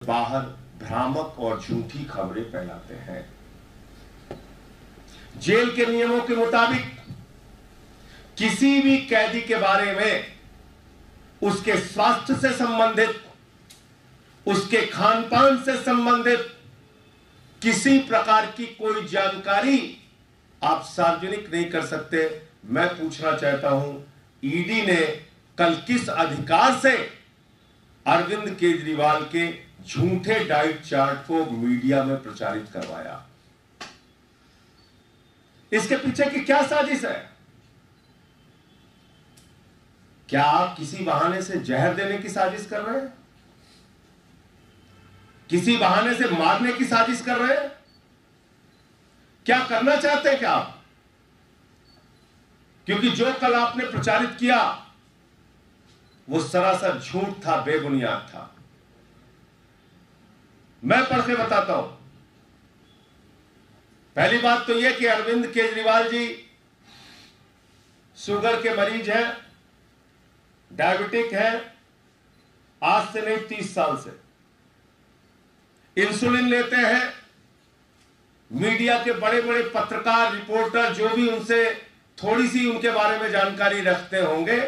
बाहर भ्रामक और झूठी खबरें फैलाते हैं। जेल के नियमों के मुताबिक किसी भी कैदी के बारे में उसके स्वास्थ्य से संबंधित, उसके खान पान से संबंधित किसी प्रकार की कोई जानकारी आप सार्वजनिक नहीं कर सकते। मैं पूछना चाहता हूं, ईडी ने कल किस अधिकार से अरविंद केजरीवाल के झूठे डाइट चार्ट को मीडिया में प्रचारित करवाया? इसके पीछे की क्या साजिश है? क्या आप किसी बहाने से जहर देने की साजिश कर रहे हैं? किसी बहाने से मारने की साजिश कर रहे हैं? क्या करना चाहते हैं क्या आप? क्योंकि जो कल आपने प्रचारित किया वो सरासर झूठ था, बेबुनियाद था। मैं पढ़ के बताता हूं। पहली बात तो यह कि अरविंद केजरीवाल जी शुगर के मरीज हैं, डायबिटिक हैं, आज से नहीं 30 साल से इंसुलिन लेते हैं। मीडिया के बड़े बड़े पत्रकार, रिपोर्टर जो भी उनसे थोड़ी सी उनके बारे में जानकारी रखते होंगे,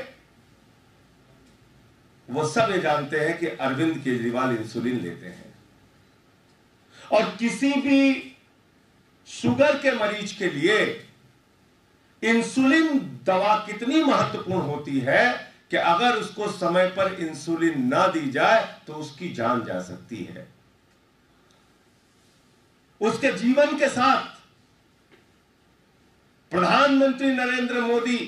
वो सब ये जानते हैं कि अरविंद केजरीवाल इंसुलिन लेते हैं। और किसी भी शुगर के मरीज के लिए इंसुलिन दवा कितनी महत्वपूर्ण होती है कि अगर उसको समय पर इंसुलिन ना दी जाए तो उसकी जान जा सकती है। उसके जीवन के साथ प्रधानमंत्री नरेंद्र मोदी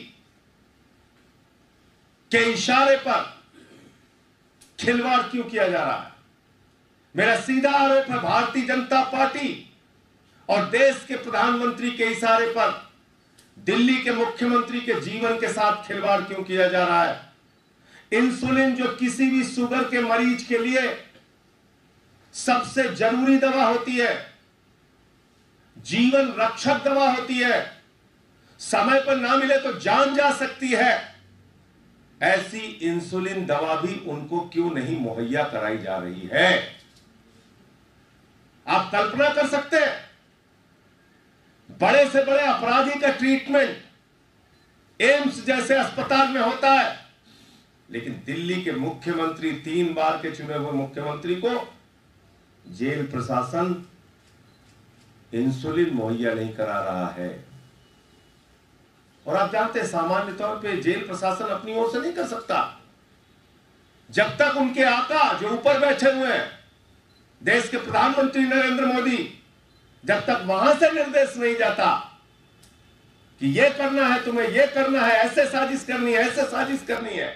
के इशारे पर खिलवाड़ क्यों किया जा रहा है? मेरा सीधा आरोप है, भारतीय जनता पार्टी और देश के प्रधानमंत्री के इशारे पर दिल्ली के मुख्यमंत्री के जीवन के साथ खिलवाड़ क्यों किया जा रहा है? इंसुलिन जो किसी भी शुगर के मरीज के लिए सबसे जरूरी दवा होती है, जीवन रक्षक दवा होती है, समय पर ना मिले तो जान जा सकती है, ऐसी इंसुलिन दवा भी उनको क्यों नहीं मुहैया कराई जा रही है? आप कल्पना कर सकते हैं, बड़े से बड़े अपराधी का ट्रीटमेंट एम्स जैसे अस्पताल में होता है, लेकिन दिल्ली के मुख्यमंत्री, 3 बार के चुने हुए मुख्यमंत्री को जेल प्रशासन इंसुलिन मुहैया नहीं करा रहा है। और आप जानते हैं, सामान्य तौर पे जेल प्रशासन अपनी ओर से नहीं कर सकता जब तक उनके आका जो ऊपर बैठे हुए हैं, देश के प्रधानमंत्री नरेंद्र मोदी, जब तक वहां से निर्देश नहीं जाता कि यह करना है, तुम्हें यह करना है, ऐसे साजिश करनी है, ऐसे साजिश करनी है,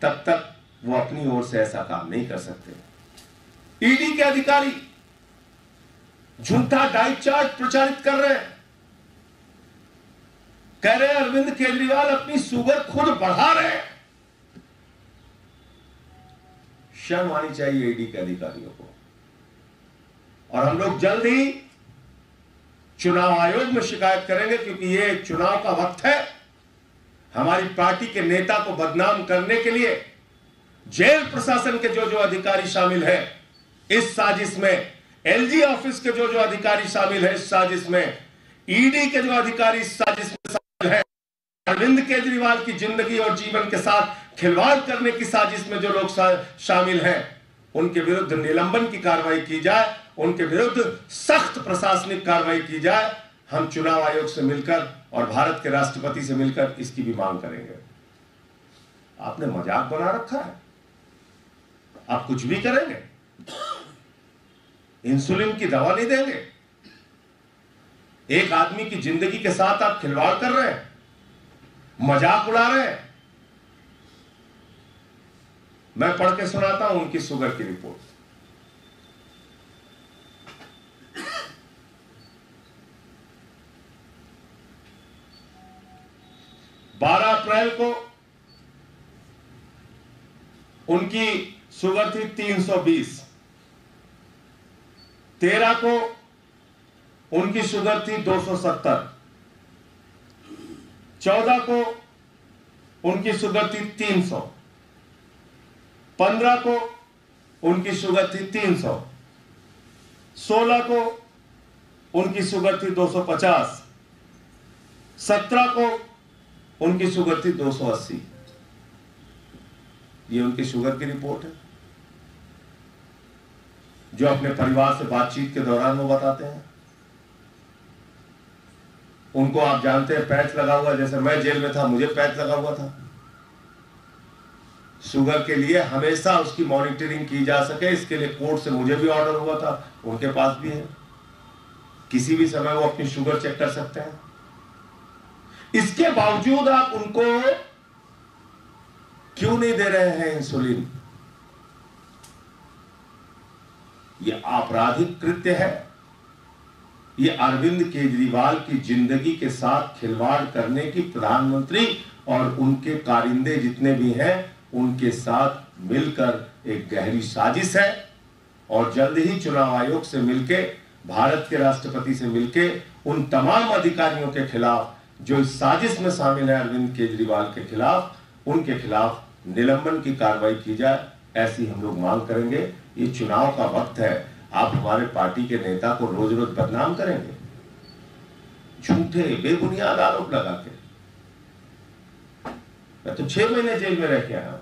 तब तक वो अपनी ओर से ऐसा काम नहीं कर सकते। ईडी के अधिकारी झूठा डाइट चार्ट प्रचारित कर रहे हैं, कह रहे हैं अरविंद केजरीवाल अपनी शुगर खुद बढ़ा रहे हैं। शर्म आनी चाहिए ईडी के अधिकारियों को। और हम लोग जल्द ही चुनाव आयोग में शिकायत करेंगे, क्योंकि ये चुनाव का वक्त है। हमारी पार्टी के नेता को बदनाम करने के लिए जेल प्रशासन के जो जो अधिकारी शामिल हैं इस साजिश में, एलजी ऑफिस के जो जो अधिकारी शामिल हैं इस साजिश में, ईडी के जो अधिकारी इस साजिश में शामिल हैं, अरविंद केजरीवाल की जिंदगी और जीवन के साथ खिलवाड़ करने की साजिश में जो लोग शामिल हैं, उनके विरुद्ध निलंबन की कार्रवाई की जाए, उनके विरुद्ध सख्त प्रशासनिक कार्रवाई की जाए। हम चुनाव आयोग से मिलकर और भारत के राष्ट्रपति से मिलकर इसकी भी मांग करेंगे। आपने मजाक बना रखा है, आप कुछ भी करेंगे, इंसुलिन की दवा नहीं देंगे। एक आदमी की जिंदगी के साथ आप खिलवाड़ कर रहे हैं, मजाक उड़ा रहे हैं। मैं पढ़ के सुनाता हूं उनकी शुगर की रिपोर्ट। बारह अप्रैल को उनकी शुगर थी 320, 13 को उनकी शुगर थी 270, 14 को उनकी शुगर थी 300, 15 को उनकी शुगर थी 300, 16 को उनकी शुगर थी 250, 17 को उनकी शुगर थी 280। ये उनकी शुगर की रिपोर्ट है जो अपने परिवार से बातचीत के दौरान वो बताते हैं। उनको आप जानते हैं पैच लगा हुआ, जैसे मैं जेल में था मुझे पैच लगा हुआ था। शुगर के लिए हमेशा उसकी मॉनिटरिंग की जा सके, इसके लिए कोर्ट से मुझे भी ऑर्डर हुआ था, उनके पास भी है। किसी भी समय वो अपनी शुगर चेक कर सकते हैं। इसके बावजूद आप उनको क्यों नहीं दे रहे हैं इंसुलिन? यह आपराधिक कृत्य है। ये अरविंद केजरीवाल की जिंदगी के साथ खिलवाड़ करने की प्रधानमंत्री और उनके कारिंदे जितने भी हैं उनके साथ मिलकर एक गहरी साजिश है। और जल्द ही चुनाव आयोग से मिलके, भारत के राष्ट्रपति से मिलके उन तमाम अधिकारियों के खिलाफ जो इस साजिश में शामिल है अरविंद केजरीवाल के खिलाफ, उनके खिलाफ निलंबन की कार्रवाई की जाए, ऐसी हम लोग मांग करेंगे। ये चुनाव का वक्त है, आप हमारे पार्टी के नेता को रोज रोज बदनाम करेंगे झूठे बेबुनियाद आरोप लगा के। मैं तो 6 महीने जेल में रह के आया हूं।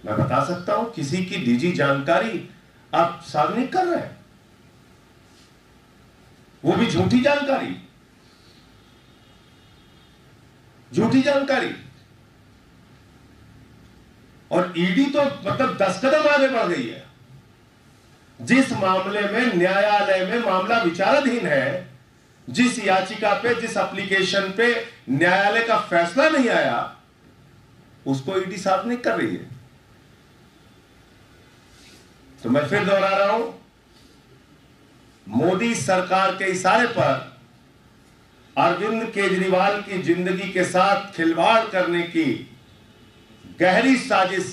मैं बता सकता हूं किसी की निजी जानकारी आप सार्वजनिक कर रहे हैं, वो भी झूठी जानकारी, झूठी जानकारी। और ईडी तो मतलब 10 कदम आगे बढ़ गई है। जिस मामले में न्यायालय में मामला विचाराधीन है, जिस याचिका पे, जिस एप्लीकेशन पे न्यायालय का फैसला नहीं आया, उसको ईडी सार्वजनिक कर रही है। तो मैं फिर दोहरा रहा हूं, मोदी सरकार के इशारे पर अरविंद केजरीवाल की जिंदगी के साथ खिलवाड़ करने की गहरी साजिश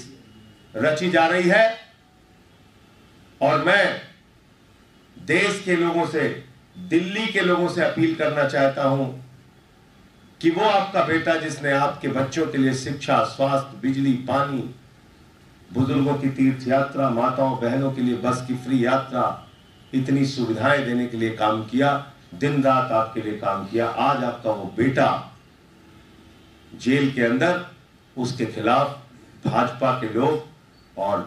रची जा रही है। और मैं देश के लोगों से, दिल्ली के लोगों से अपील करना चाहता हूं कि वो आपका बेटा जिसने आपके बच्चों के लिए शिक्षा, स्वास्थ्य, बिजली, पानी, बुजुर्गों की तीर्थ यात्रा, माताओं बहनों के लिए बस की फ्री यात्रा, इतनी सुविधाएं देने के लिए काम किया, दिन रात आपके लिए काम किया, आज आपका वो बेटा जेल के अंदर, उसके खिलाफ भाजपा के लोग और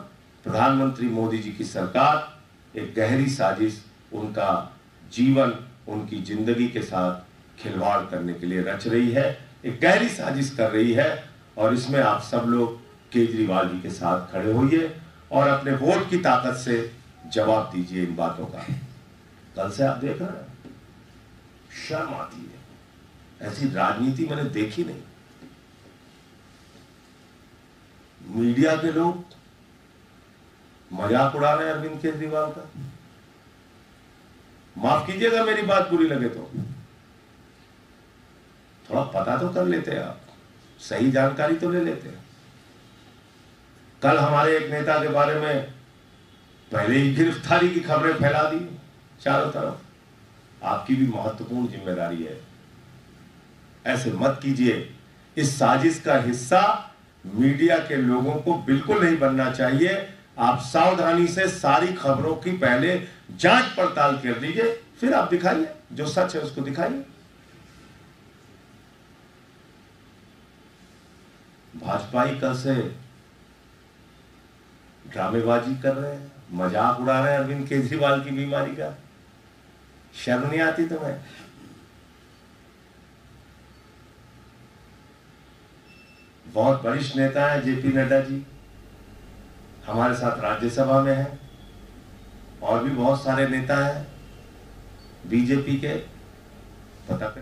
प्रधानमंत्री मोदी जी की सरकार एक गहरी साजिश, उनका जीवन, उनकी जिंदगी के साथ खिलवाड़ करने के लिए रच रही है, एक गहरी साजिश कर रही है। और इसमें आप सब लोग केजरीवाल जी के साथ खड़े होइए और अपने वोट की ताकत से जवाब दीजिए इन बातों का। कल से आप देख रहे हैं, शर्म आती है, ऐसी राजनीति मैंने देखी नहीं। मीडिया के लोग मजाक उड़ा रहे हैं अरविंद केजरीवाल का। माफ कीजिएगा मेरी बात बुरी लगे तो, थोड़ा पता तो कर लेते आप, सही जानकारी तो ले लेते हैं। कल हमारे एक नेता के बारे में पहले ही गिरफ्तारी की खबरें फैला दी चारों तरफ। आपकी भी महत्वपूर्ण जिम्मेदारी है, ऐसे मत कीजिए। इस साजिश का हिस्सा मीडिया के लोगों को बिल्कुल नहीं बनना चाहिए। आप सावधानी से सारी खबरों की पहले जांच पड़ताल कर लीजिए, फिर आप दिखाइए, जो सच है उसको दिखाइए। भाजपा ही कल से ड्रामेबाजी कर रहे हैं, मजाक उड़ा रहे हैं अरविंद केजरीवाल की बीमारी का। शर्म नहीं आती तुम्हें? बहुत वरिष्ठ नेता है जेपी नड्डा जी, हमारे साथ राज्यसभा में है, और भी बहुत सारे नेता हैं बीजेपी के, पता कर